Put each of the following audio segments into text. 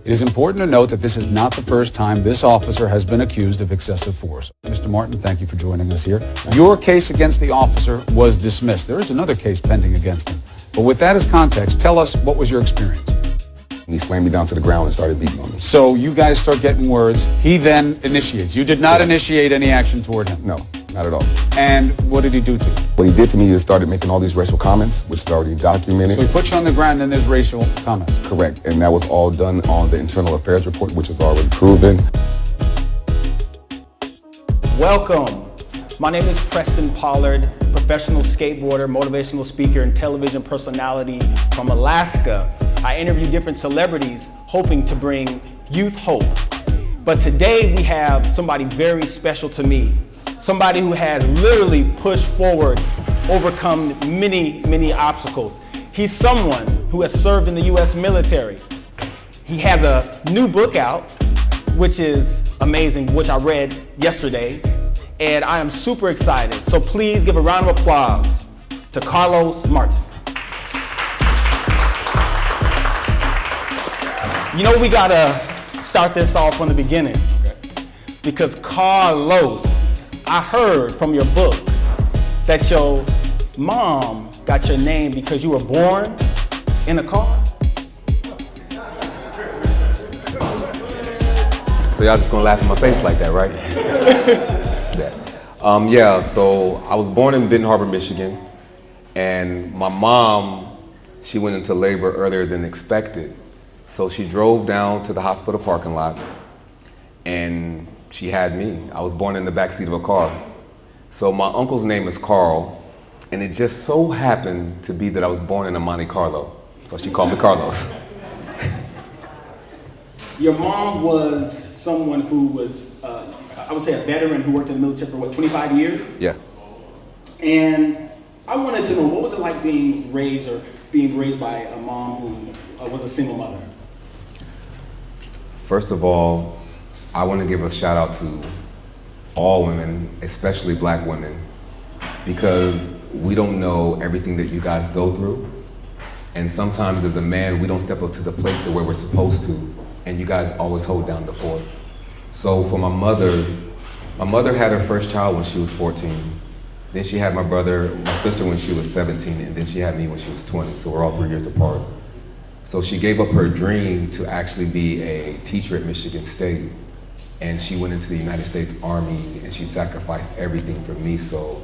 It is important to note that this is not the first time this officer has been accused of excessive force. Mr. Martin, thank you for joining us here. Your case against the officer was dismissed. There is another case pending against him. But with that as context, tell us, what was your experience? He slammed me down to the ground and started beating on me. So you guys start getting words. He then initiates. You did not initiate any action toward him? No, not at all. And what did he do to you? What he did to me is started making all these racial comments, which is already documented. So he put you on the ground and there's racial comments? Correct. And that was all done on the internal affairs report, which is already proven. Welcome. My name is Preston Pollard, professional skateboarder, motivational speaker, and television personality from Alaska. I interview different celebrities hoping to bring youth hope. But today we have somebody very special to me. Somebody who has literally pushed forward, overcome many obstacles. He's someone who has served in the U.S. military. He has a new book out, which is amazing, which I read yesterday. And I am super excited. So please give a round of applause to Carlos Martin. You know, we gotta start this off from the beginning. Because Carlos, I heard from your book that your mom got your name because you were born in a car. So y'all just gonna laugh in my face like that, right? Yeah, so I was born in Benton Harbor, Michigan, and my mom, she went into labor earlier than expected. So she drove down to the hospital parking lot, and she had me. I was born in the backseat of a car. So my uncle's name is Carl, and it just so happened to be that I was born in a Monte Carlo. So she called me Carlos. Your mom was someone who was, I would say, a veteran who worked in the military for what, 25 years? Yeah. And I wanted to know, what was it like being raised by a mom who was a single mother? First of all, I want to give a shout out to all women, especially black women, because we don't know everything that you guys go through. And sometimes as a man, we don't step up to the plate the way we're supposed to, and you guys always hold down the fort. So for my mother had her first child when she was 14. Then she had my sister when she was 17, and then she had me when she was 20, so we're all 3 years apart. So she gave up her dream to actually be a teacher at Michigan State, and she went into the United States Army, and she sacrificed everything for me. So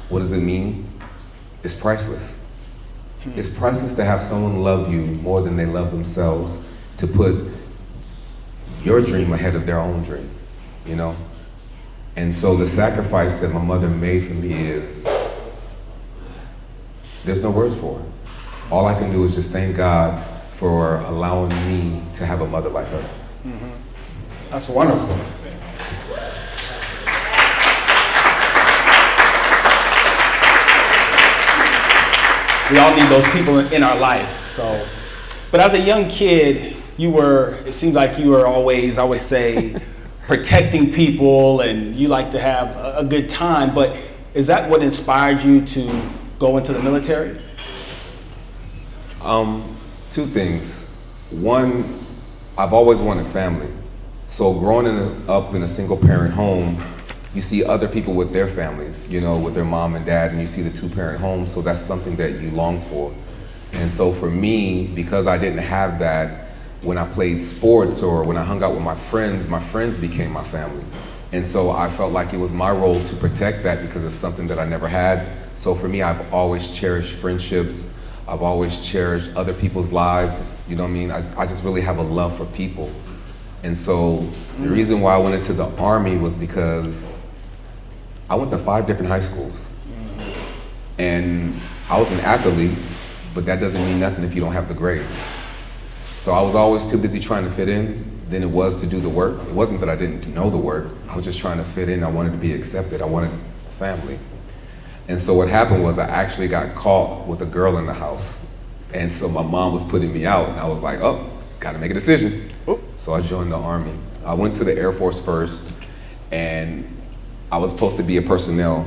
what does it mean? It's priceless. It's priceless to have someone love you more than they love themselves, to put your dream ahead of their own dream, you know? And so the sacrifice that my mother made for me is, there's no words for it. All I can do is just thank God for allowing me to have a mother like her. Mm-hmm. That's wonderful. We all need those people in our life. So, but as a young kid, it seemed like you were always, I would say, protecting people, and you like to have a good time. But is that what inspired you to go into the military? Two things. One, I've always wanted family. So growing up in a single parent home, you see other people with their families, you know, with their mom and dad, and you see the two-parent home, so that's something that you long for. And so for me, because I didn't have that, when I played sports or when I hung out with my friends became my family. And so I felt like it was my role to protect that because it's something that I never had. So for me, I've always cherished friendships. I've always cherished other people's lives. You know what I mean? I just really have a love for people. And so the reason why I went into the Army was because I went to 5 different high schools. And I was an athlete, but that doesn't mean nothing if you don't have the grades. So I was always too busy trying to fit in than it was to do the work. It wasn't that I didn't know the work. I was just trying to fit in. I wanted to be accepted. I wanted family. And so what happened was I actually got caught with a girl in the house. And so my mom was putting me out, and I was like, oh, gotta make a decision. So I joined the Army. I went to the Air Force first, and I was supposed to be a personnel,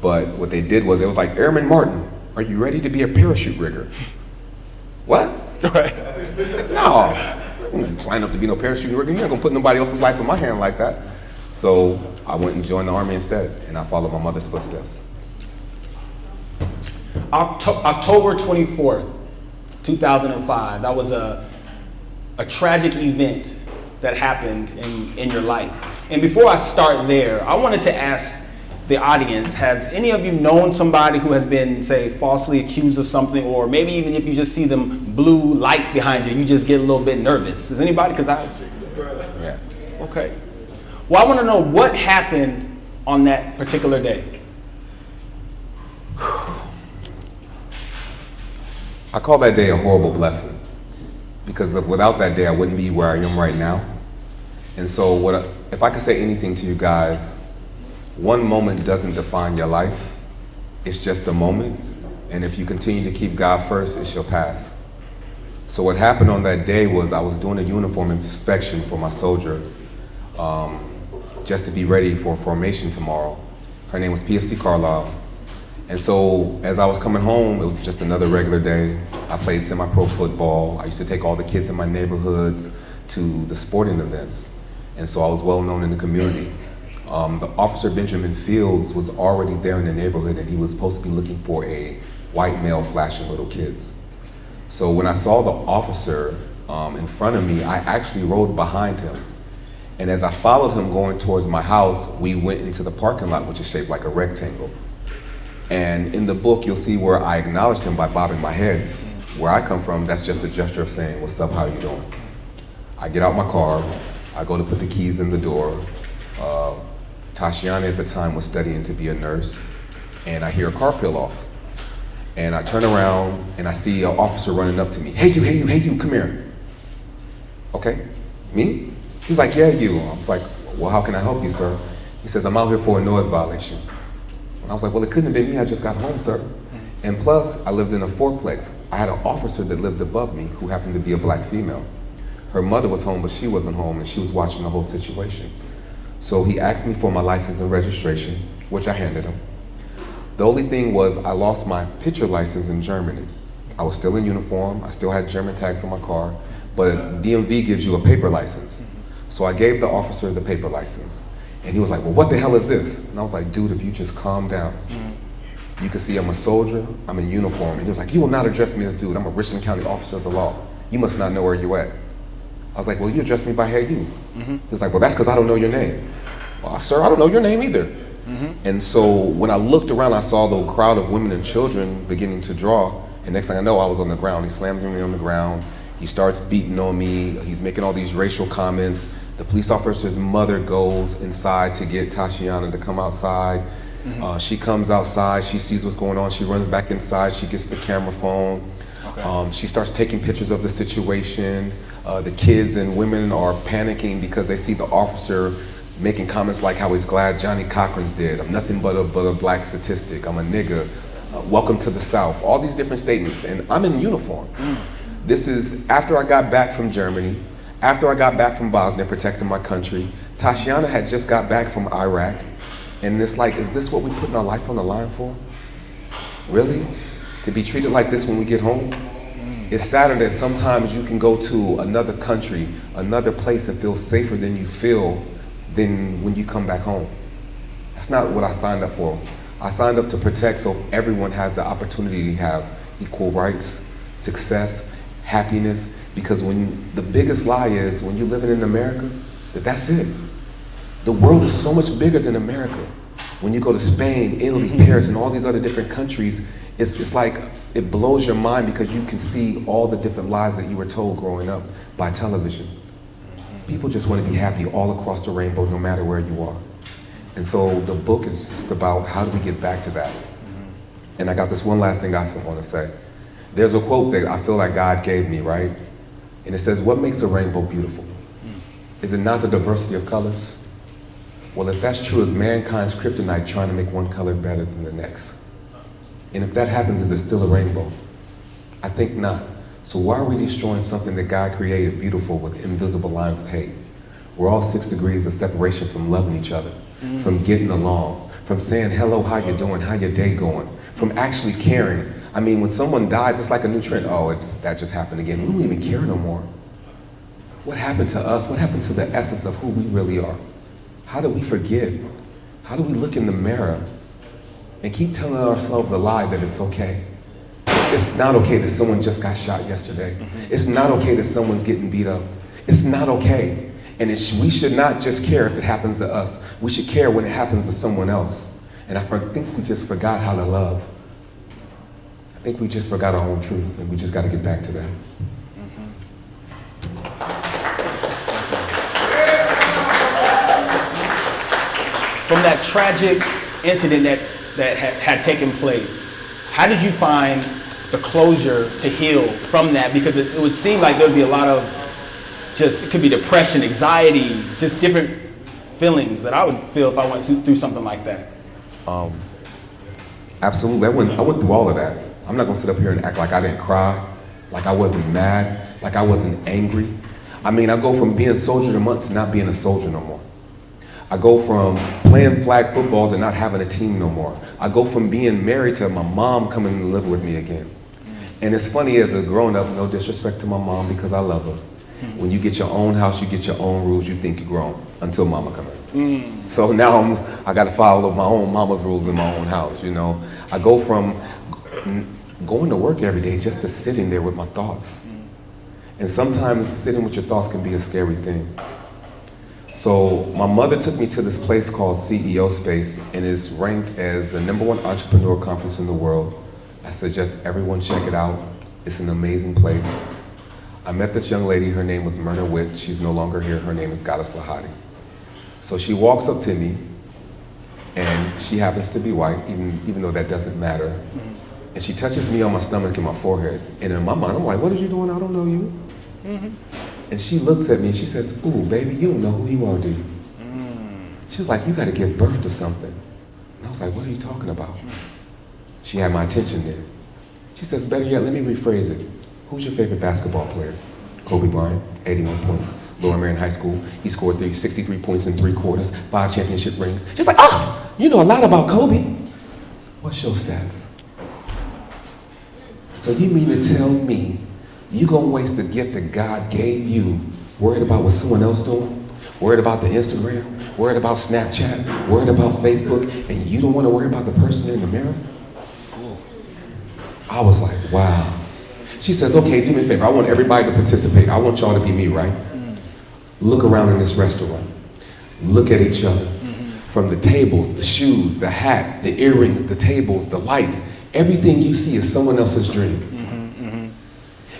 but what they did was, it was like, Airman Martin, are you ready to be a parachute rigger? What? Right. No, I didn't sign up to be no parachute worker. You're not gonna put nobody else's life in my hand like that. So I went and joined the Army instead, and I followed my mother's footsteps. October 24th, 2005, that was a tragic event that happened in your life. And before I start there, I wanted to ask the audience, has any of you known somebody who has been, say, falsely accused of something, or maybe even if you just see them blue light behind you, you just get a little bit nervous? Is anybody? Yeah. Okay. Well, I want to know what happened on that particular day. I call that day a horrible blessing, because without that day, I wouldn't be where I am right now. And so if I could say anything to you guys, one moment doesn't define your life. It's just a moment. And if you continue to keep God first, it shall pass. So what happened on that day was I was doing a uniform inspection for my soldier, just to be ready for formation tomorrow. Her name was PFC Carlisle. And so as I was coming home, it was just another regular day. I played semi-pro football. I used to take all the kids in my neighborhoods to the sporting events. And so I was well known in the community. The officer, Benjamin Fields, was already there in the neighborhood, and he was supposed to be looking for a white male flashing little kids. So when I saw the officer in front of me, I actually rode behind him. And as I followed him going towards my house, we went into the parking lot, which is shaped like a rectangle. And in the book, you'll see where I acknowledged him by bobbing my head. Where I come from, that's just a gesture of saying, "What's up, how you doing?" I get out my car, I go to put the keys in the door. Tashiana at the time was studying to be a nurse, and I hear a car peel off. And I turn around and I see an officer running up to me. "Hey you, come here." "Okay, me?" He was like, "Yeah, you." I was like, "Well, how can I help you, sir?" He says, "I'm out here for a noise violation." And I was like, "Well, it couldn't have been me, I just got home, sir." And plus, I lived in a fourplex. I had an officer that lived above me who happened to be a black female. Her mother was home, but she wasn't home, and she was watching the whole situation. So he asked me for my license and registration, which I handed him. The only thing was I lost my picture license in Germany. I was still in uniform, I still had German tags on my car, but DMV gives you a paper license. So I gave the officer the paper license. And he was like, "Well, what the hell is this?" And I was like, "Dude, if you just calm down. You can see I'm a soldier, I'm in uniform." And he was like, "You will not address me as dude, I'm a Richland County officer of the law. You must not know where you're at." I was like, "Well, you address me by "Hey, you." He was like, "Well, that's because I don't know your name." "Well, sir, I don't know your name either." And so when I looked around, I saw the crowd of women and children beginning to draw. And next thing I know, I was on the ground. He slams me on the ground. He starts beating on me. He's making all these racial comments. The police officer's mother goes inside to get Tashiana to come outside. She comes outside, she sees what's going on, she runs back inside, she gets the camera phone. She starts taking pictures of the situation. The kids and women are panicking because they see the officer making comments like how he's glad Johnny Cochran's dead. "I'm nothing but a black statistic. I'm a nigga. Welcome to the South." All these different statements, and I'm in uniform. This is after I got back from Germany, after I got back from Bosnia protecting my country. Tashiana had just got back from Iraq, and it's like, is this what we putting our life on the line for? Really? To be treated like this when we get home? It's sadder that sometimes you can go to another country, another place, and feel safer than you feel than when you come back home. That's not what I signed up for. I signed up to protect so everyone has the opportunity to have equal rights, success, happiness, because when the biggest lie is when you're living in America, that's it. The world is so much bigger than America. When you go to Spain, Italy, Paris, and all these other different countries, it's like it blows your mind because you can see all the different lies that you were told growing up by television. People just want to be happy all across the rainbow, no matter where you are. And so the book is just about how do we get back to that. And I got this one last thing I want to say. There's a quote that I feel like God gave me, right? And it says, "What makes a rainbow beautiful? Is it not the diversity of colors?" Well, if that's true, is mankind's kryptonite trying to make one color better than the next? And if that happens, is it still a rainbow? I think not. So why are we destroying something that God created beautiful with invisible lines of hate? We're all 6 degrees of separation from loving each other, from getting along, from saying, "Hello, how you doing? How your day going?" from actually caring. I mean, when someone dies, it's like a new trend. Oh, that just happened again. We don't even care no more. What happened to us? What happened to the essence of who we really are? How do we forget? How do we look in the mirror and keep telling ourselves a lie that it's okay? It's not okay that someone just got shot yesterday. It's not okay that someone's getting beat up. It's not okay. And we should not just care if it happens to us. We should care when it happens to someone else. And I think we just forgot how to love. I think we just forgot our own truth, and we just got to get back to that. From that tragic incident that had taken place, how did you find the closure to heal from that? Because it would seem like there would be a lot of it could be depression, anxiety, just different feelings that I would feel if I went through something like that. Absolutely, I went through all of that. I'm not gonna sit up here and act like I didn't cry, like I wasn't mad, like I wasn't angry. I mean, I go from being soldier of the month to not being a soldier no more. I go from playing flag football to not having a team no more. I go from being married to my mom coming to live with me again. And it's funny, as a grown up, no disrespect to my mom because I love her. When you get your own house, you get your own rules, you think you're grown until mama come in. So now I got to follow my own mama's rules in my own house, you know. I go from going to work every day just to sitting there with my thoughts. And sometimes sitting with your thoughts can be a scary thing. So my mother took me to this place called CEO Space, and is ranked as the #1 entrepreneur conference in the world. I suggest everyone check it out. It's an amazing place. I met this young lady, her name was Myrna Witt. She's no longer here, her name is Goddess Lahadi. So she walks up to me, and she happens to be white, even though that doesn't matter. And she touches me on my stomach and my forehead. And in my mind, I'm like, what are you doing? I don't know you. And she looks at me and she says, ooh, baby, you don't know who you are, do you? She was like, you gotta give birth to something. And I was like, what are you talking about? She had my attention there. She says, better yet, let me rephrase it. Who's your favorite basketball player? Kobe Bryant, 81 points. Lower Marion High School, he scored 63 points in 3 quarters, 5 championship rings. She's like, oh, you know a lot about Kobe. What's your stats? So you mean to tell me you gonna waste the gift that God gave you worried about what someone else doing? Worried about the Instagram? Worried about Snapchat? Worried about Facebook? And you don't wanna worry about the person in the mirror? I was like, wow. She says, okay, do me a favor. I want everybody to participate. I want y'all to be me, right? Look around in this restaurant. Look at each other. From the tables, the shoes, the hat, the earrings, the tables, the lights, everything you see is someone else's dream.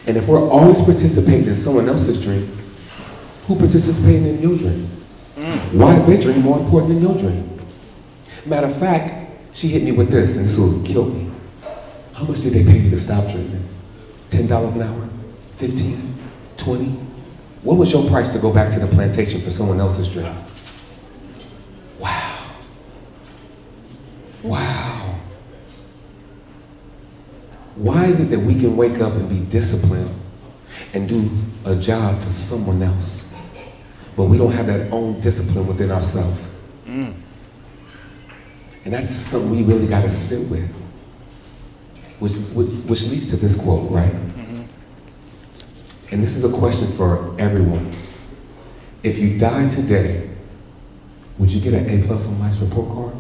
And if we're always participating in someone else's dream, who participating in your dream? Why is their dream more important than your dream? Matter of fact, she hit me with this, and this will kill me. How much did they pay you to stop dreaming? $10 an hour? 15? 20? What was your price to go back to the plantation for someone else's dream? Wow. Wow. Why is it that we can wake up and be disciplined and do a job for someone else, but we don't have that own discipline within ourselves? And that's just something we really got to sit with, which leads to this quote, right? And this is a question for everyone. If you died today, would you get an A+ on life's report card?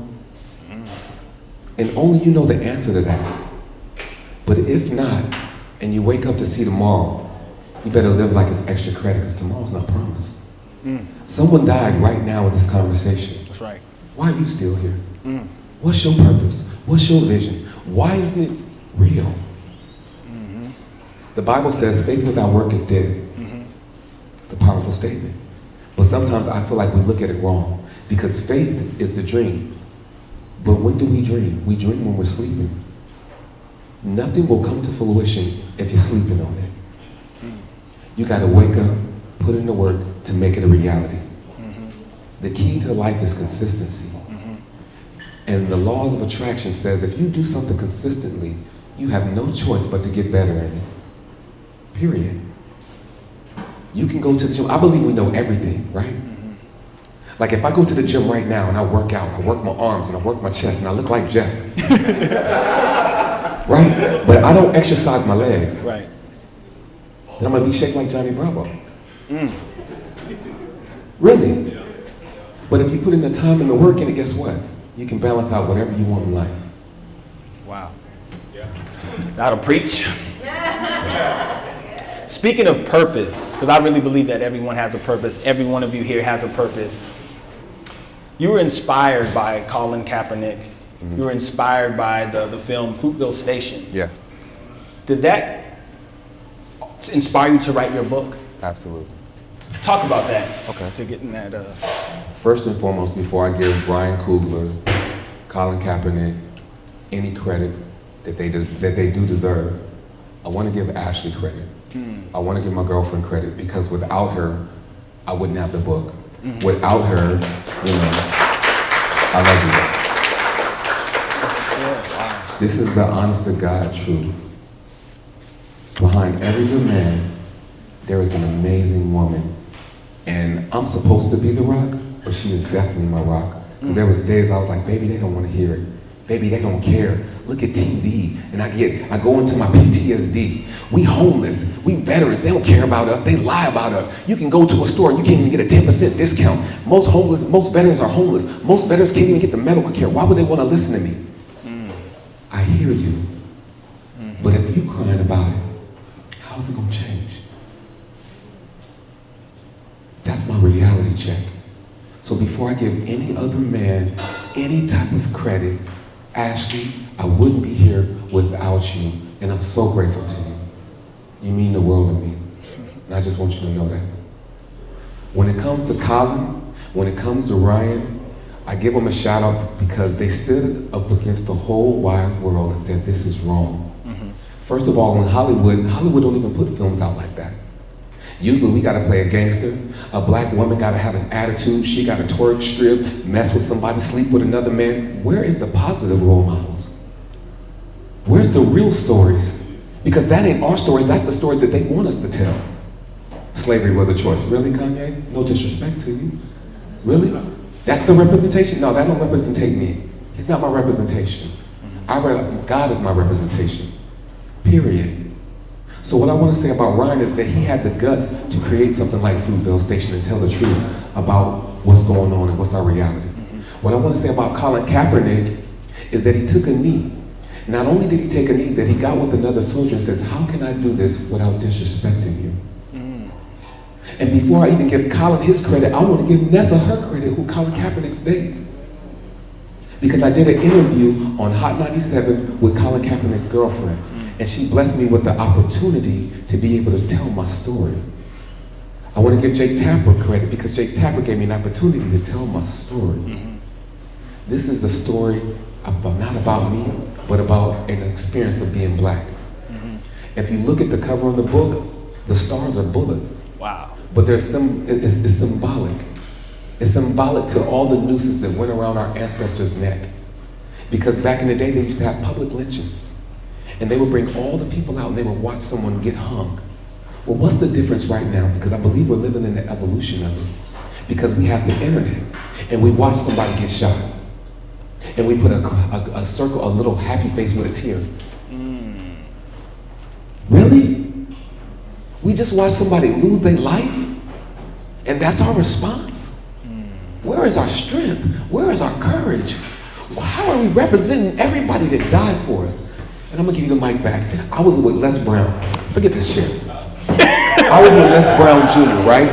And only you know the answer to that. But if not, and you wake up to see tomorrow, you better live like it's extra credit, because tomorrow's not promised. Someone died right now in this conversation. That's right. Why are you still here? What's your purpose? What's your vision? Why isn't it real? The Bible says faith without work is dead. It's a powerful statement. But sometimes I feel like we look at it wrong, because faith is the dream. But when do we dream? We dream when we're sleeping. Nothing will come to fruition if you're sleeping on it. You gotta wake up, put in the work to make it a reality. The key to life is consistency. And the laws of attraction says if you do something consistently, you have no choice but to get better at it. Period. You can go to the gym. I believe we know everything, right? Like if I go to the gym right now and I work out, I work my arms and I work my chest and I look like Jeff. right? But I don't exercise my legs. Right. Then I'm gonna be shaped like Johnny Bravo. Really? But if you put in the time and the work in it, guess what? You can balance out whatever you want in life. Wow. That'll preach. Speaking of purpose, because I really believe that everyone has a purpose, every one of you here has a purpose. You were inspired by Colin Kaepernick. You were inspired by the film Fruitville Station. Yeah, Did that inspire you to write your book? absolutely. Talk about that. Okay. To get in that. First and foremost, before I give Brian Coogler, Colin Kaepernick any credit that they do deserve, I want to give Ashley credit. I want to give my girlfriend credit because without her, I wouldn't have the book. Without her, you know, I love you. This is the honest to God truth. Behind every good man, there is an amazing woman. And I'm supposed to be the rock, but she is definitely my rock. Because there was days I was like, baby, they don't want to hear it. Baby, they don't care. Look at TV. And I go into my PTSD. We homeless, we veterans, they don't care about us, they lie about us. You can go to a store, you can't even get a 10% discount. Most veterans are homeless. Most veterans can't even get the medical care. Why would they want to listen to me? I hear you. But if you crying about it, how's it gonna change? That's my reality check. So before I give any other man any type of credit, Ashley, I wouldn't be here without you, and I'm so grateful to you. You mean the world to me, and I just want you to know that. When it comes to Colin, when it comes to Ryan, I give them a shout out because they stood up against the whole wide world and said this is wrong. First of all, in Hollywood don't even put films out like that. Usually we gotta play a gangster. A black woman gotta have an attitude. She gotta twerk, strip, mess with somebody, sleep with another man. Where is the positive role models? Where's the real stories? Because that ain't our stories, that's the stories that they want us to tell. Slavery was a choice. Really, Kanye? No disrespect to you. Really? That's the representation? No, that don't represent me. He's not my representation. God is my representation. Period. So what I want to say about Ryan is that he had the guts to create something like Fruitville Station and tell the truth about what's going on and what's our reality. What I want to say about Colin Kaepernick is that he took a knee. Not only did he take a knee, that he got with another soldier and says, how can I do this without disrespecting you? And before I even give Colin his credit, I want to give Nessa her credit, who Colin Kaepernick dates. Because I did an interview on Hot 97 with Colin Kaepernick's girlfriend. And she blessed me with the opportunity to be able to tell my story. I want to give Jake Tapper credit because Jake Tapper gave me an opportunity to tell my story. This is the story not about me, but about an experience of being black. If you look at the cover of the book, the stars are bullets. Wow. But it's symbolic. It's symbolic to all the nooses that went around our ancestors' neck. Because back in the day, they used to have public lynchings. And they would bring all the people out and they would watch someone get hung. Well, what's the difference right now? Because I believe we're living in the evolution of it. Because we have the internet and we watch somebody get shot. And we put a circle, a little happy face with a tear. Really? We just watch somebody lose their life? And that's our response? Where is our strength? Where is our courage? How are we representing everybody that died for us? And I'm gonna give you the mic back. I was with Les Brown. Forget this chair. I was with Les Brown Jr., right?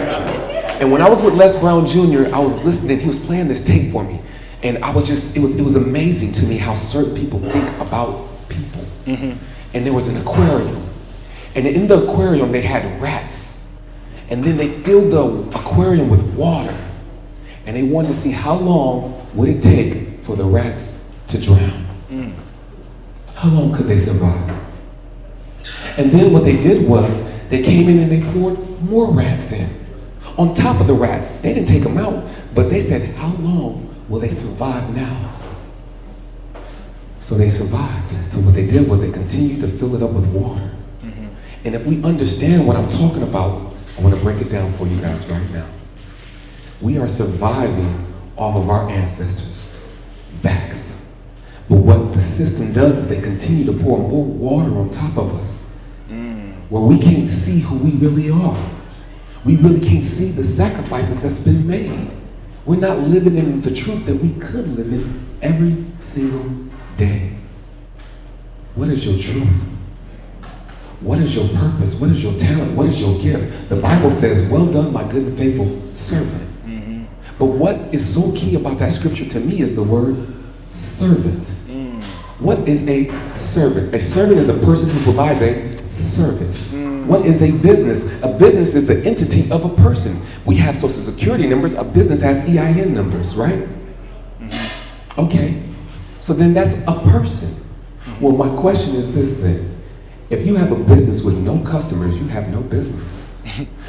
And when I was with Les Brown Jr., I was listening. He was playing this tape for me. And I was just, it was amazing to me how certain people think about people. And there was an aquarium. And in the aquarium, they had rats. And then they filled the aquarium with water. And they wanted to see how long would it take for the rats to drown. How long could they survive? And then what they did was, they came in and they poured more rats in. On top of the rats, they didn't take them out, but they said, how long will they survive now? So they survived. So what they did was they continued to fill it up with water. And if we understand what I'm talking about, I want to break it down for you guys right now. We are surviving off of our ancestors' backs. But what the system does is they continue to pour more water on top of us, where we can't see who we really are. We really can't see the sacrifices that's been made. We're not living in the truth that we could live in every single day. What is your truth? What is your purpose? What is your talent? What is your gift? The Bible says, well done, my good and faithful servant. But what is so key about that scripture to me is the word servant. What is a servant? A servant is a person who provides a service. What is a business? A business is an entity of a person. We have social security numbers. A business has EIN numbers, right? Okay. So then that's a person. Well, my question is this then. If you have a business with no customers, you have no business.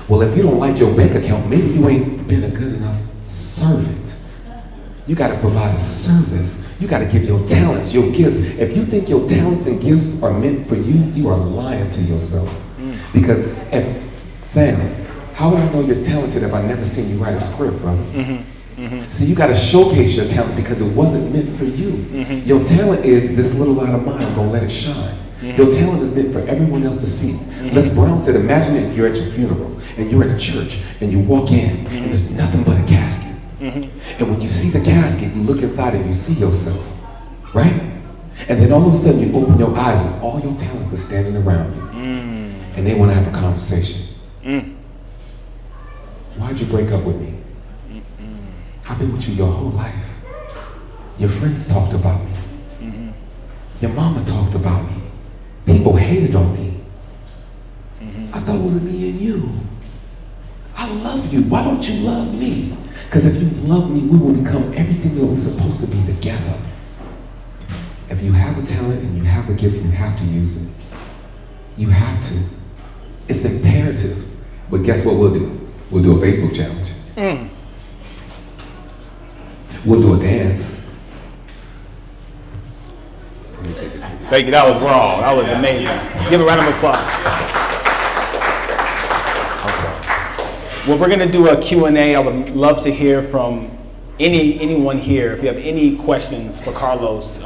Well, if you don't like your bank account, maybe you ain't been a good enough servant. You got to provide a service. You got to give your talents, your gifts. If you think your talents and gifts are meant for you, you are lying to yourself. Because Sam, how would I know you're talented if I never seen you write a script, brother? See, you got to showcase your talent because it wasn't meant for you. Your talent is this little light of mine, I'm going to let it shine. Your talent is meant for everyone else to see. Les Brown said, imagine that you're at your funeral and you're in a church and you walk in and there's nothing but a casket. And when you see the casket, you look inside and you see yourself, right? And then all of a sudden you open your eyes and all your talents are standing around you. And they want to have a conversation. Why'd you break up with me? I've been with you your whole life. Your friends talked about me. Your mama talked about me. People hated on me. I thought it was me and you. I love you. Why don't you love me? Because if you love me, we will become everything that we're supposed to be together. If you have a talent and you have a gift, you have to use it. You have to. It's imperative. But guess what we'll do? We'll do a Facebook challenge. We'll do a dance. Thank you, that was raw. That was amazing. Give a round of applause. Well, we're gonna do a Q&A. I would love to hear from anyone here. If you have any questions for Carlos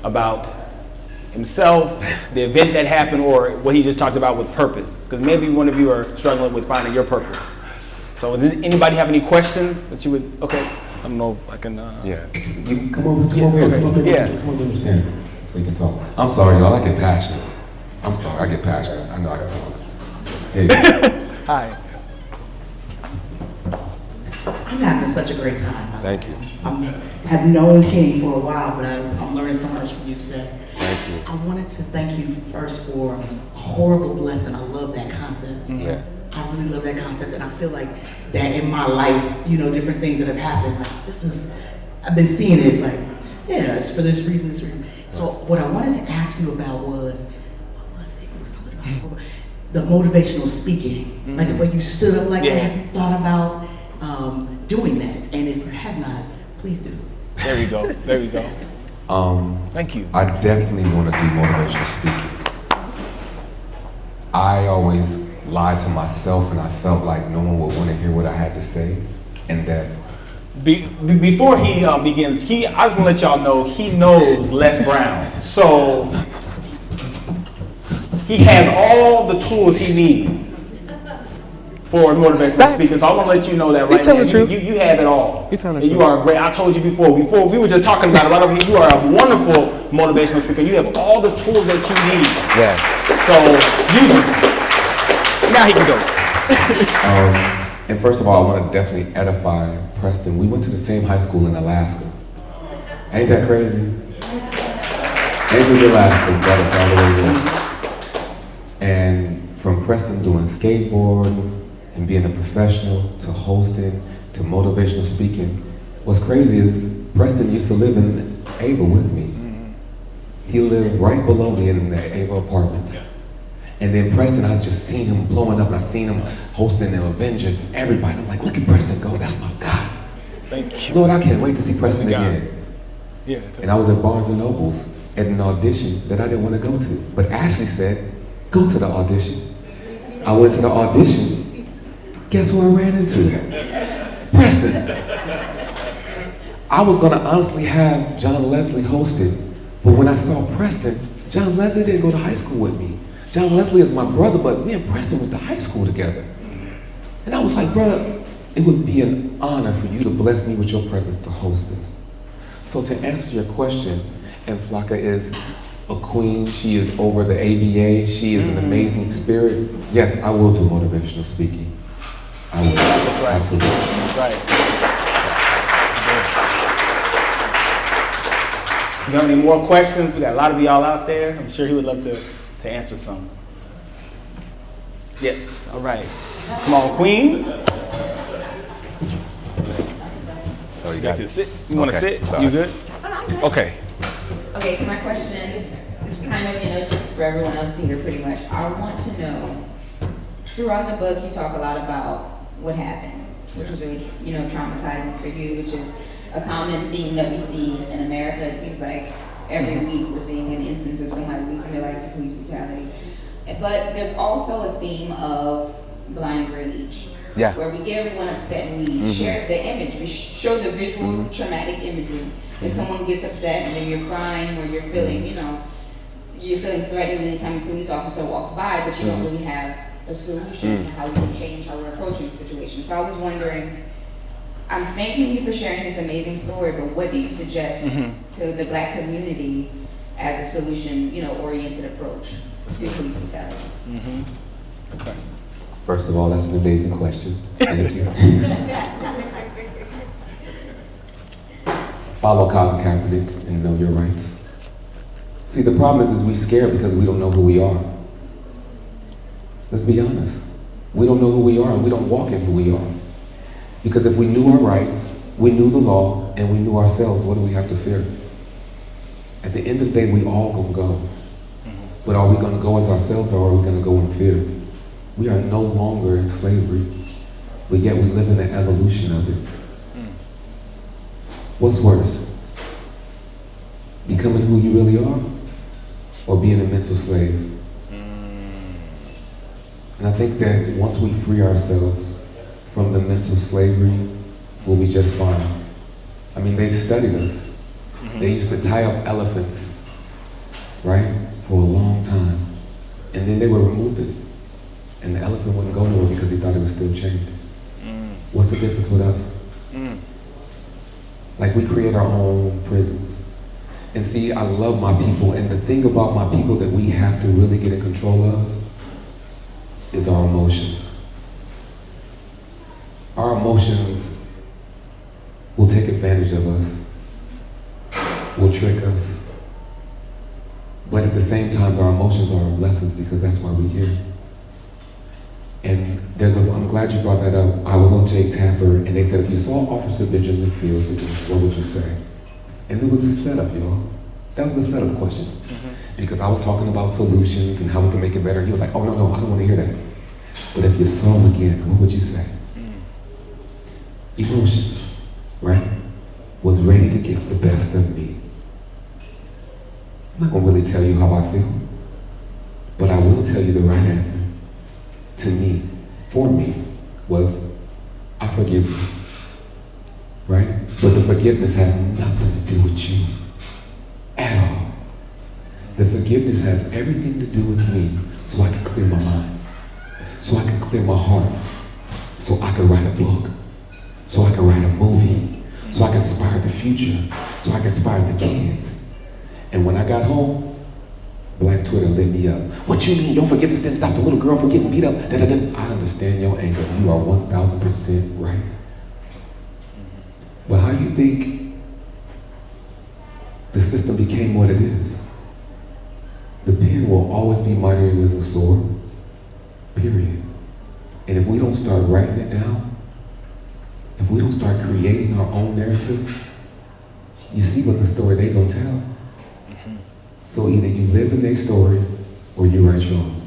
about himself, the event that happened, or what he just talked about with purpose. Because maybe one of you are struggling with finding your purpose. So does anybody have any questions that you would, okay. I don't know if I can. Yeah. You come over here. Okay. Come over here. Come over and stand so you can talk. I'm sorry, y'all. I get passionate. I'm sorry. I get passionate. I know I can talk. Here you go. Hi. I'm having such a great time. Thank you. I have known King for a while, but I'm learning so much from you today. Thank you. I wanted to thank you first for a horrible blessing. I love that concept. Yeah. I really love that concept, and I feel like that in my life, you know, different things that have happened, like I've been seeing it, like, yeah, it's for this reason, this reason. So what I wanted to ask you about was, it was something about the motivational speaking, like the way you stood up like that. Have you thought about doing that? And if you have not, please do. There we go. There we go. Thank you. I definitely want to do motivational speaking. I always lied to myself, and I felt like no one would want to hear what I had to say, and that. Before he begins, I just want to let y'all know he knows Les Brown, so he has all the tools he needs for motivational speaking. So I want to let you know that right now. You have it all. You're telling the truth. You are great. I told you before we were just talking about it right over here. You are a wonderful motivational speaker. You have all the tools that you need. Yeah. So use them. Now he can go. And first of all, I want to definitely edify Preston. We went to the same high school in Alaska. Ain't that crazy? Anchorage, Alaska, brother, all the way there. And from Preston doing skateboarding and being a professional to hosting to motivational speaking, what's crazy is Preston used to live in Ava with me. He lived right below me in the Ava apartments. And then Preston, I just seen him blowing up, and I seen him hosting the Avengers and everybody. I'm like, look at Preston go, that's my guy. Thank you. Lord, I can't wait to see Preston again. Yeah. And I was at Barnes & Noble's at an audition that I didn't want to go to. But Ashley said, go to the audition. I went to the audition. Guess who I ran into? Preston. I was gonna honestly have John Leslie host it, but when I saw Preston, John Leslie didn't go to high school with me. John Leslie is my brother, but me and Preston went to high school together. And I was like, brother, it would be an honor for you to bless me with your presence to host this. So to answer your question, and Flocka is a queen, she is over the ABA, she is an amazing spirit. Yes, I will do motivational speaking. I will. That's right. Absolutely. That's right. If you have any more questions, we got a lot of y'all out there. I'm sure he would love to answer some. Yes, all right. Come on, Queen. Oh, you You got to it. sit. You want to Okay, sit? sorry. You good? Oh, no, I'm good. Okay. Okay, so my question is kind of, just for everyone else to hear pretty much. I want to know, throughout the book, you talk a lot about what happened, which was really, traumatizing for you, which is a common theme that we see in America. It seems like every week we're seeing an instance of somebody losing their life to police brutality. But there's also a theme of blind rage. Yeah. Where we get everyone upset and we share the image. We show the visual traumatic imagery. That someone gets upset and then you're crying or you're feeling, you're feeling threatened anytime a police officer walks by, but you don't really have a solution to how you can change how we're approaching the situation. So I was wondering, I'm thanking you for sharing this amazing story, but what do you suggest to the Black community as a solution, oriented approach to police brutality? Good question. First of all, that's an amazing question. Thank you. Follow Colin Kaepernick and know your rights. See, the problem is we scared because we don't know who we are. Let's be honest. We don't know who we are and we don't walk in who we are. Because if we knew our rights, we knew the law, and we knew ourselves, what do we have to fear? At the end of the day, we all gonna go. But are we gonna go as ourselves or are we gonna go in fear? We are no longer in slavery, but yet we live in the evolution of it. What's worse? Becoming who you really are, or being a mental slave? And I think that once we free ourselves from the mental slavery, we'll be just fine. I mean, they've studied us. They used to tie up elephants, right, for a long time. And then they would remove it. And the elephant wouldn't go nowhere because he thought it was still chained. What's the difference with us? Like, we create our own prisons. And see, I love my people, and the thing about my people that we have to really get in control of is our emotions. Our emotions will take advantage of us, will trick us, but at the same time, our emotions are our blessings because that's why we're here. And I'm glad you brought that up. I was on Jake Tapper, and they said, if you saw Officer Benjamin Fields, what would you say? And it was a setup, y'all. That was a setup question. Because I was talking about solutions and how we can make it better. He was like, oh, no, I don't want to hear that. But if you saw him again, what would you say? Emotions, right? Was ready to get the best of me. I'm not going to really tell you how I feel, but I will tell you the right answer. To me, for me, was, I forgive you, right? But the forgiveness has nothing to do with you at all. The forgiveness has everything to do with me so I can clear my mind, so I can clear my heart, so I can write a book, so I can write a movie, so I can inspire the future, so I can inspire the kids. And when I got home, Black Twitter lit me up. What you mean? Your forgiveness didn't stop the little girl from getting beat up? I understand your anger. You are 1000% right. But how do you think the system became what it is? The pen will always be mightier than the sword, period. And if we don't start writing it down, if we don't start creating our own narrative, you see what the story they gonna tell. So either you live in their story or you write your own.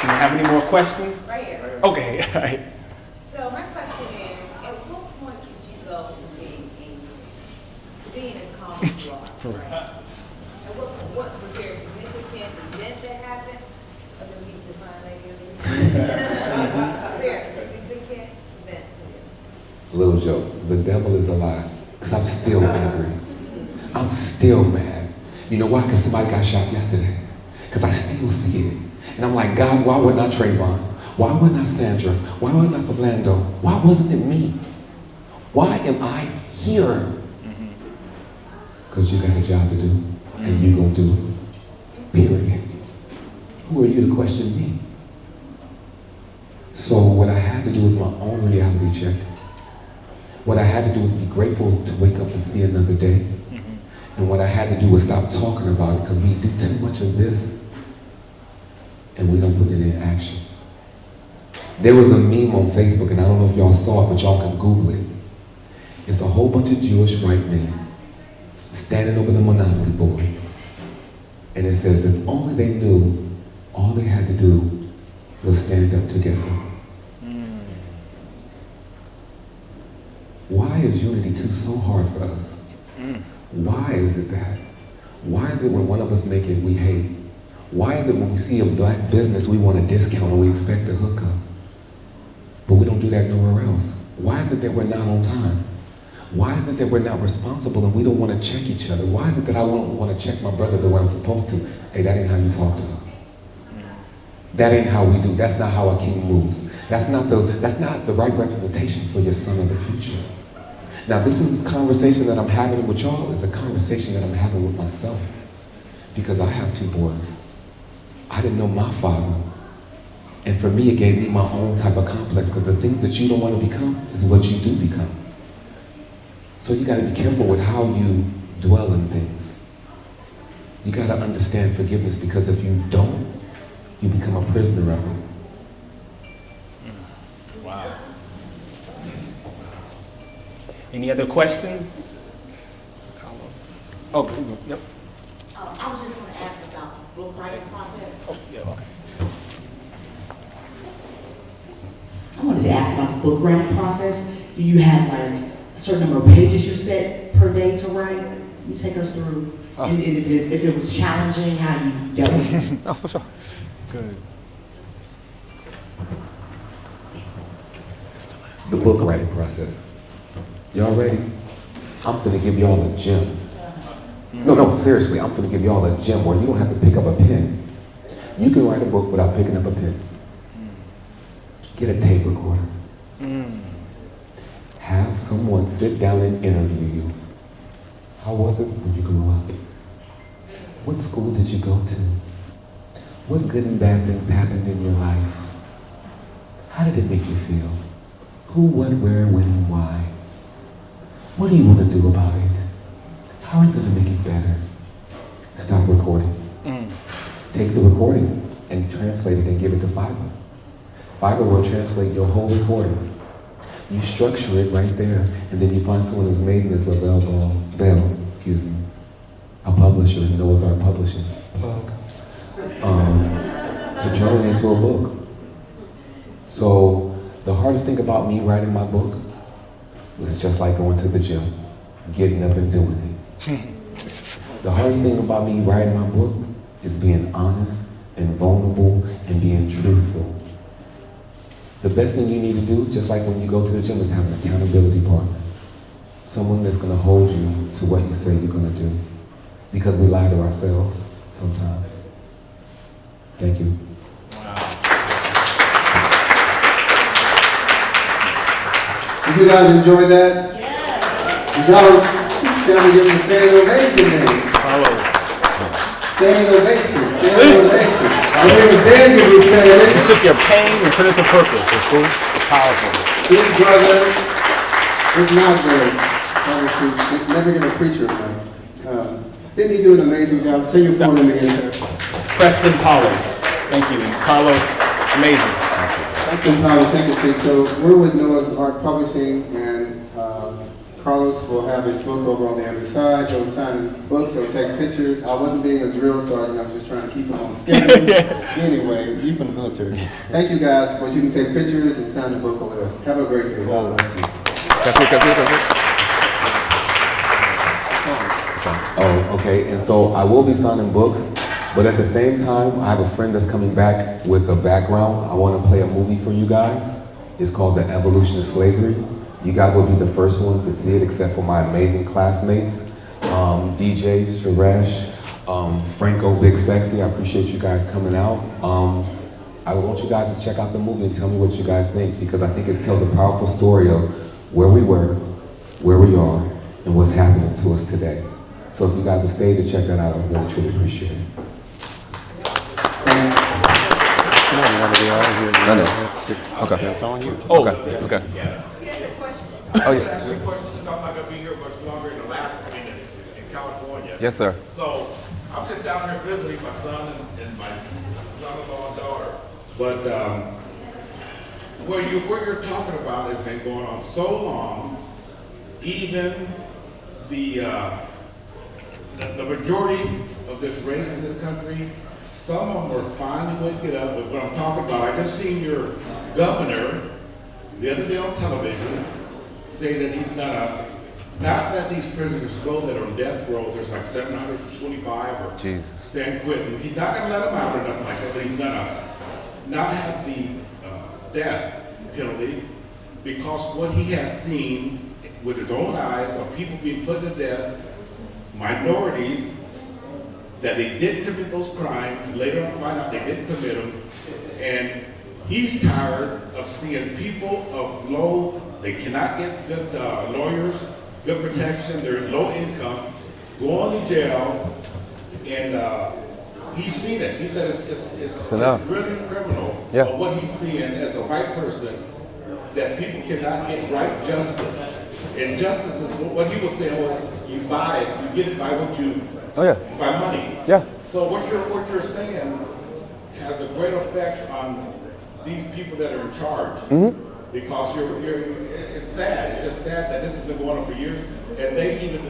Do you have any more questions? Right here. Okay, all right. So my question is, at what point did you go from being angry to being as calm as you are? And what was there a significant event that happened? Or did we define that? joke. The devil is a lie. Because I'm still angry. I'm still mad. You know why? Because somebody got shot yesterday. Because I still see it. And I'm like, God, why wasn't I Trayvon? Why wasn't I Sandra? Why wasn't I Philando? Why wasn't it me? Why am I here? Because you got a job to do, and you gonna do it. Period. Who are you to question me? So what I had to do was my own reality check. What I had to do was be grateful to wake up and see another day. And what I had to do was stop talking about it, because we do too much of this and we don't put it in action. There was a meme on Facebook, and I don't know if y'all saw it, but y'all can Google it. It's a whole bunch of Jewish white men standing over the Monopoly board. And it says, if only they knew, all they had to do was stand up together. Why is Unity 2 so hard for us? Why is it that? Why is it when one of us make it, we hate? Why is it when we see a black business, we want a discount or we expect a hookup? But we don't do that nowhere else. Why is it that we're not on time? Why is it that we're not responsible and we don't want to check each other? Why is it that I don't want to check my brother the way I'm supposed to? Hey, that ain't how you talk to her. That ain't how we do. That's not how a king moves. That's not the right representation for your son of the future. Now, this is a conversation that I'm having with y'all. It's a conversation that I'm having with myself. Because I have 2 boys. I didn't know my father. And for me, it gave me my own type of complex, because the things that you don't want to become is what you do become. So you got to be careful with how you dwell in things. You got to understand forgiveness, because if you don't, you become a prisoner of it. Wow. Any other questions? Oh, yep. I was just going to ask about the book writing process. Oh, yeah, okay. I wanted to ask about the book writing process. Do you have like a certain number of pages you set per day to write? You take us through. And if it was challenging, how you dealt with it. Oh, for sure. Good. The book writing process. Y'all ready? I'm finna give y'all a gem. No, seriously, I'm finna give y'all a gem where you don't have to pick up a pen. You can write a book without picking up a pen. Get a tape recorder. Have someone sit down and interview you. How was it when you grew up? What school did you go to? What good and bad things happened in your life? How did it make you feel? Who, what, where, when, and why? What do you want to do about it? How are you going to make it better? Stop recording. Take the recording and translate it and give it to Fiverr. Fiverr will translate your whole recording. You structure it right there, and then you find someone as amazing as Lavelle Bell, a publisher, Noah's Ark Publishing, to turn it into a book. So the hardest thing about me writing my book was just like going to the gym, getting up and doing it. The hardest thing about me writing my book is being honest and vulnerable and being truthful. The best thing you need to do, just like when you go to the gym, is have an accountability partner. Someone that's going to hold you to what you say you're going to do. Because we lie to ourselves sometimes. Thank you. Did you guys enjoy that? Yeah. Y'all, can we give them a standing ovation then? Standing ovation. Standing ovation. I mean, it was there to be standing. You took your pain and put it to purpose. It's cool. It's powerful. This brother is not good. Obviously, never get a preacher, man. Didn't he do an amazing job? Say your full name again, sir. Preston Pollard. Thank you. Carlos, amazing. Preston Pollard, thank you, Steve. So we're with Noah's Ark Publishing, and Carlos will have his book over on the other side. He'll sign books, he'll take pictures. I wasn't being a drill sergeant, I'm just trying to keep him on schedule. Anyway, you from the military. Thank you guys, but you can take pictures and sign the book over there. Have a great day. God bless you. Oh, okay, and so I will be signing books, but at the same time, I have a friend that's coming back with a background. I want to play a movie for you guys. It's called The Evolution of Slavery. You guys will be the first ones to see it, except for my amazing classmates, DJ, Suresh, Franco, Big Sexy. I appreciate you guys coming out. I want you guys to check out the movie and tell me what you guys think, because I think it tells a powerful story of where we were, where we are, and what's happening to us today. So if you guys will stay to check that out, I would really truly appreciate it. Okay. It's on you. Oh, okay. He has a question. Oh, yeah. Three questions. I'm not going to be here much longer in Alaska, in California. Yes, sir. So I'm just down here visiting my son and my son-in-law and daughter. But what you're talking about has been going on so long. Even the majority of this race in this country, some of them are finally waking up with what I'm talking about. I just seen your governor the other day on television say that he's not let these prisoners go that are on death row. There's like 725 or San Quentin. He's not going to let them out or nothing like that, but he's going to not have the death penalty, because what he has seen with his own eyes of people being put to death, minorities, that they didn't commit those crimes, later on find out they didn't commit them, and he's tired of seeing people of low, they cannot get good lawyers, good protection, they're low income, going to jail, and he's seen it. He said it's really criminal what he's seeing as a white person, that people cannot get right justice. And justice is what he was saying was you buy it, you get it by what you by money. Yeah. So what you're saying has a great effect on these people that are in charge. Because it's sad. It's just sad that this has been going on for years. And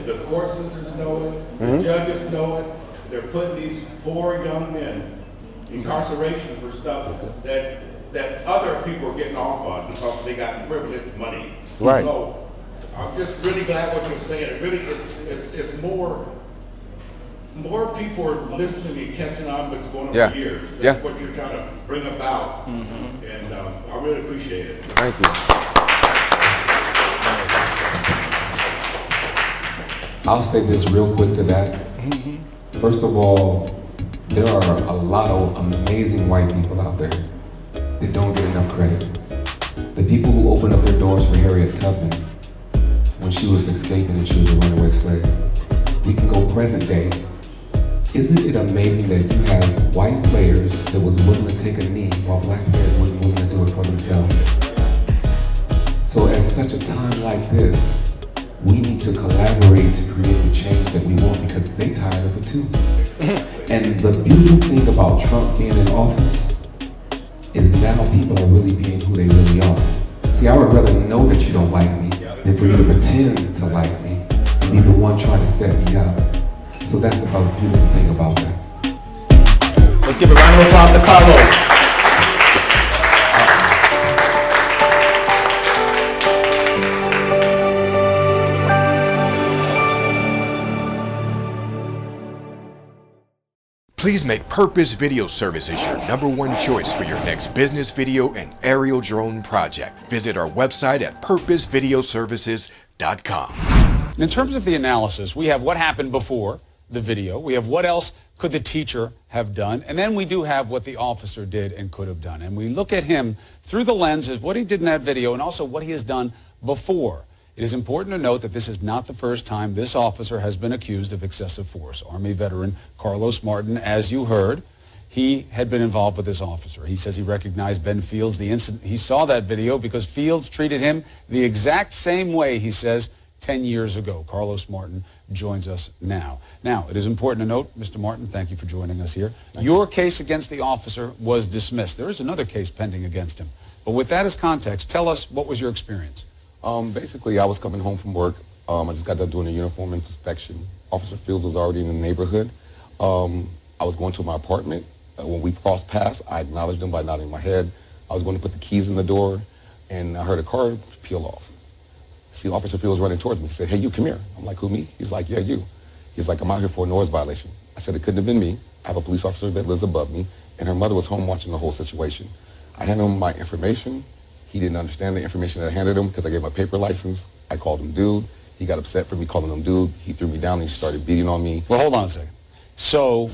the court systems know it, the judges know it. They're putting these poor young men in incarceration for stuff that other people are getting off on because they got privileged money. Right. So I'm just really glad what you're saying. It really it's more people are listening and catching on what's going on for years. That's what you're trying to bring about. And I really appreciate it. Thank you. I'll say this real quick to that. First of all, there are a lot of amazing white people out there that don't get enough credit. The people who opened up their doors for Harriet Tubman when she was escaping and she was a runaway slave. We can go present day. Isn't it amazing that you have white players that was willing to take a knee while black players weren't willing to do it for themselves? So at such a time like this, we need to collaborate to create the change that we want, because they tired of it too. And the beautiful thing about Trump being in office is now people are really being who they really are. See, I would rather know that you don't like me than for you to pretend to like me and be the one trying to set me up. So that's the beautiful thing about that. Let's give a round of applause to Carlos. Please make Purpose Video Services your #1 choice for your next business video and aerial drone project. Visit our website at purposevideoservices.com. In terms of the analysis, we have what happened before the video, we have what else could the teacher have done, and then we do have what the officer did and could have done. And we look at him through the lens of what he did in that video and also what he has done before. It is important to note that this is not the first time this officer has been accused of excessive force. Army veteran Carlos Martin, as you heard, he had been involved with this officer. He says he recognized Ben Fields the instant he saw that video because Fields treated him the exact same way, he says, 10 years ago. Carlos Martin joins us now. Now, it is important to note, Mr. Martin, thank you for joining us here. Your case against the officer was dismissed. There is another case pending against him. But with that as context, tell us, what was your experience? Basically, I was coming home from work. I just got done doing a uniform inspection. Officer Fields was already in the neighborhood. I was going to my apartment. When we crossed paths, I acknowledged him by nodding my head. I was going to put the keys in the door, and I heard a car peel off. See, Officer Fields running towards me. He said, "Hey, you, come here." I'm like, "Who, me?" He's like, "Yeah, you." He's like, "I'm out here for a noise violation." I said, "It couldn't have been me. I have a police officer that lives above me, and her mother was home watching the whole situation." I handed him my information, He didn't understand the information that I handed him because I gave him a paper license. I called him dude. He got upset for me calling him dude. He threw me down and he started beating on me. Well, hold on a second. So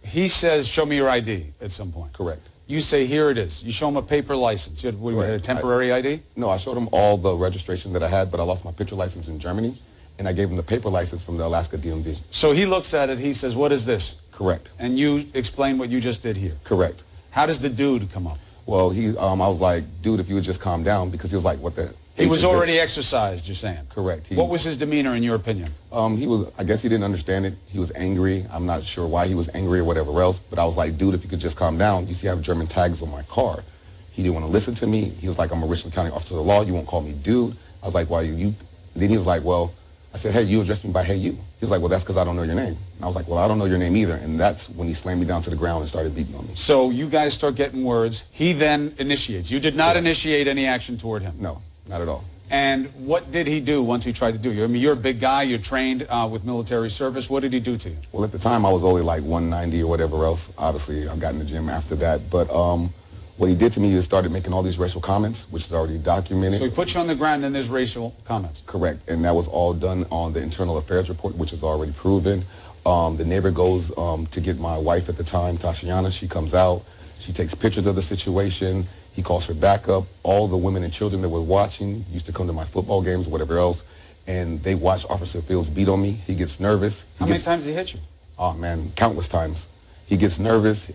he says, show me your ID at some point. Correct. You say, here it is. You show him a paper license. You had a temporary ID? No, I showed him all the registration that I had, but I lost my picture license in Germany, and I gave him the paper license from the Alaska DMV. So he looks at it, he says, what is this? Correct. And you explain what you just did here. Correct. How does the dude come up? Well, I was like, dude, if you would just calm down, because he was like, what the... He was already exercised, you're saying? Correct. What was his demeanor, in your opinion? I guess he didn't understand it. He was angry. I'm not sure why he was angry or whatever else, but I was like, dude, if you could just calm down. You see I have German tags on my car. He didn't want to listen to me. He was like, I'm a Richland County officer of the law. You won't call me dude. I was like, why you? Then he was like, well, I said, hey, you addressed me by hey, you. He was like, well, that's because I don't know your name. And I was like, well, I don't know your name either. And that's when he slammed me down to the ground and started beating on me. So you guys start getting words. He then initiates. You did not initiate any action toward him? No, not at all. And what did he do once he tried to do you? I mean, you're a big guy. You're trained with military service. What did he do to you? Well, at the time, I was only like 190 or whatever else. Obviously, I got in the gym after that. But what he did to me is started making all these racial comments, which is already documented. So he put you on the ground and there's racial comments? Correct. And that was all done on the Internal Affairs report, which is already proven. The neighbor goes to get my wife at the time, Tashiana. She comes out. She takes pictures of the situation. He calls her back up. All the women and children that were watching used to come to my football games, whatever else, and they watch Officer Fields beat on me. He gets nervous. How many times did he hit you? Oh, man, countless times. He gets nervous.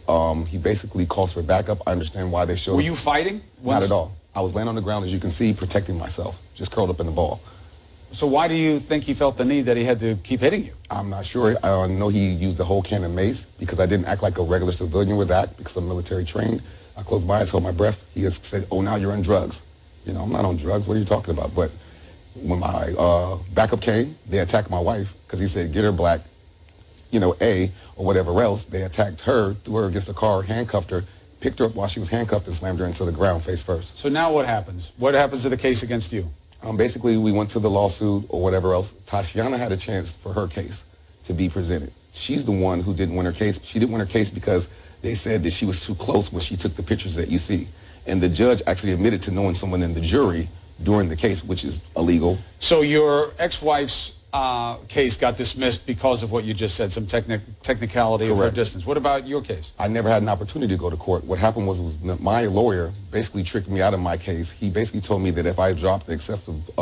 He basically calls for backup. I understand why they showed... Were you fighting? Not at all. I was laying on the ground, as you can see, protecting myself, just curled up in the ball. So why do you think he felt the need that he had to keep hitting you? I'm not sure. I know he used the whole can of mace because I didn't act like a regular civilian with that because I'm military trained. I closed my eyes, held my breath. He just said, oh, now you're on drugs. You know, I'm not on drugs. What are you talking about? But when my backup came, they attacked my wife because he said, get her black, you know, A, or whatever else. They attacked her, threw her against the car, handcuffed her, picked her up while she was handcuffed and slammed her into the ground face first. So now what happens? What happens to the case against you? Basically, we went to the lawsuit or whatever else. Tashiana had a chance for her case to be presented. She's the one who didn't win her case. She didn't win her case because they said that she was too close when she took the pictures that you see. And the judge actually admitted to knowing someone in the jury during the case, which is illegal. So your ex-wife's case got dismissed because of what you just said, some technicality of her distance. What about your case? I never had an opportunity to go to court. What happened was my lawyer basically tricked me out of my case. He basically told me that if I dropped the excessive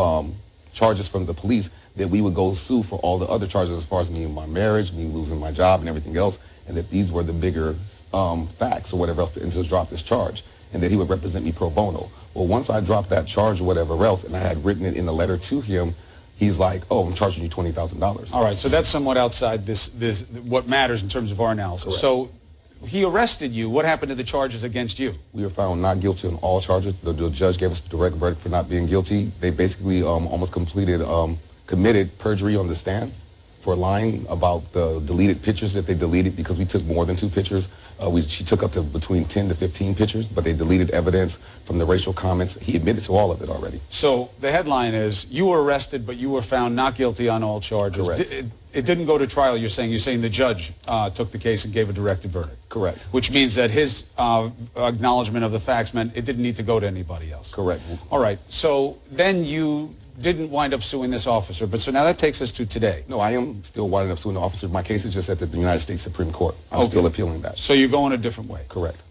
charges from the police, that we would go sue for all the other charges as far as me and my marriage, me losing my job and everything else, and that these were the bigger facts or whatever else, and just drop this charge, and that he would represent me pro bono. Well, once I dropped that charge or whatever else, and I had written it in the letter to him, he's like, oh, I'm charging you $20,000. All right, so that's somewhat outside this what matters in terms of our analysis. Correct. So he arrested you. What happened to the charges against you? We were found not guilty on all charges. The judge gave us a direct verdict for not being guilty. They basically almost committed perjury on the stand for lying about the deleted pictures that they deleted because we took more than 2 pictures. She took up to between 10 to 15 pictures, but they deleted evidence from the racial comments. He admitted to all of it already. So the headline is, you were arrested, but you were found not guilty on all charges. Correct. It didn't go to trial, you're saying the judge took the case and gave a directed verdict. Correct. Which means that his acknowledgement of the facts meant it didn't need to go to anybody else. Correct. All right, so then you didn't wind up suing this officer, but so now that takes us to today. No, I am still winding up suing the officer. My case is just at the United States Supreme Court. I'm still appealing that. So you're going a different way. Correct.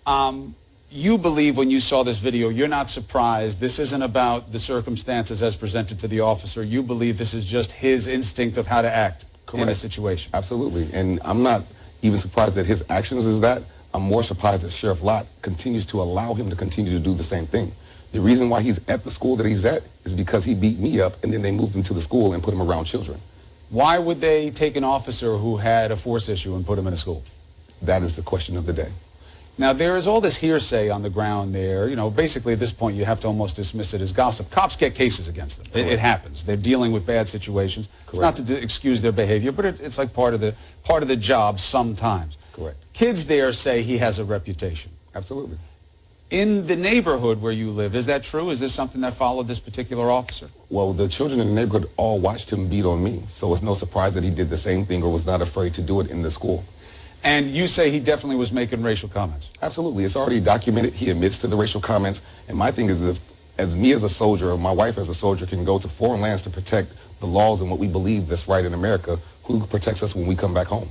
You believe when you saw this video, you're not surprised. This isn't about the circumstances as presented to the officer. You believe this is just his instinct of how to act in a situation. Absolutely. And I'm not even surprised that his actions is that. I'm more surprised that Sheriff Lott continues to allow him to continue to do the same thing. The reason why he's at the school that he's at is because he beat me up and then they moved him to the school and put him around children. Why would they take an officer who had a force issue and put him in a school? That is the question of the day. Now, there is all this hearsay on the ground there. You know, basically at this point you have to almost dismiss it as gossip. Cops get cases against them. It happens. They're dealing with bad situations. It's not to excuse their behavior, but it's like part of the job sometimes. Correct. Kids there say he has a reputation. Absolutely. In the neighborhood where you live, is that true? Is this something that followed this particular officer? Well, the children in the neighborhood all watched him beat on me, so it's no surprise that he did the same thing or was not afraid to do it in the school. And you say he definitely was making racial comments? Absolutely. It's already documented. He admits to the racial comments. And my thing is this, as me as a soldier, or my wife as a soldier, can go to foreign lands to protect the laws and what we believe that's right in America, who protects us when we come back home?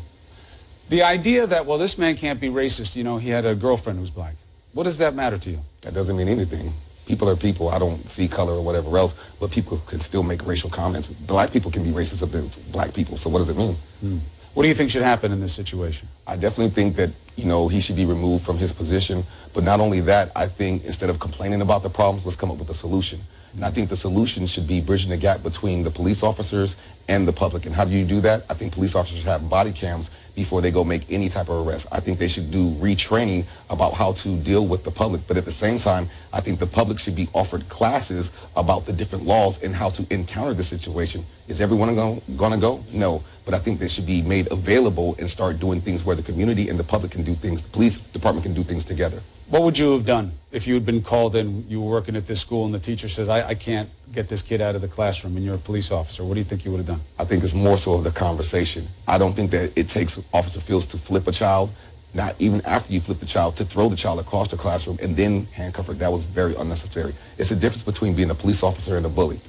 The idea that, well, this man can't be racist, you know, he had a girlfriend who's black. What does that matter to you? That doesn't mean anything. People are people. I don't see color or whatever else, but people can still make racial comments. Black people can be racist against black people, so what does it mean? What do you think should happen in this situation? I definitely think that, you know, he should be removed from his position. But not only that, I think instead of complaining about the problems, let's come up with a solution. And I think the solution should be bridging the gap between the police officers and the public. And how do you do that? I think police officers should have body cams before they go make any type of arrest. I think they should do retraining about how to deal with the public. But at the same time, I think the public should be offered classes about the different laws and how to encounter the situation. Is everyone going to go? No. But I think they should be made available and start doing things where the community and the public can do things, the police department can do things together. What would you have done if you had been called in, you were working at this school, and the teacher says, I can't get this kid out of the classroom, and you're a police officer? What do you think you would have done? I think it's more so of the conversation. I don't think that it takes Officer Fields to flip a child, not even after you flip the child, to throw the child across the classroom and then handcuff her. That was very unnecessary. It's a difference between being a police officer and a bully.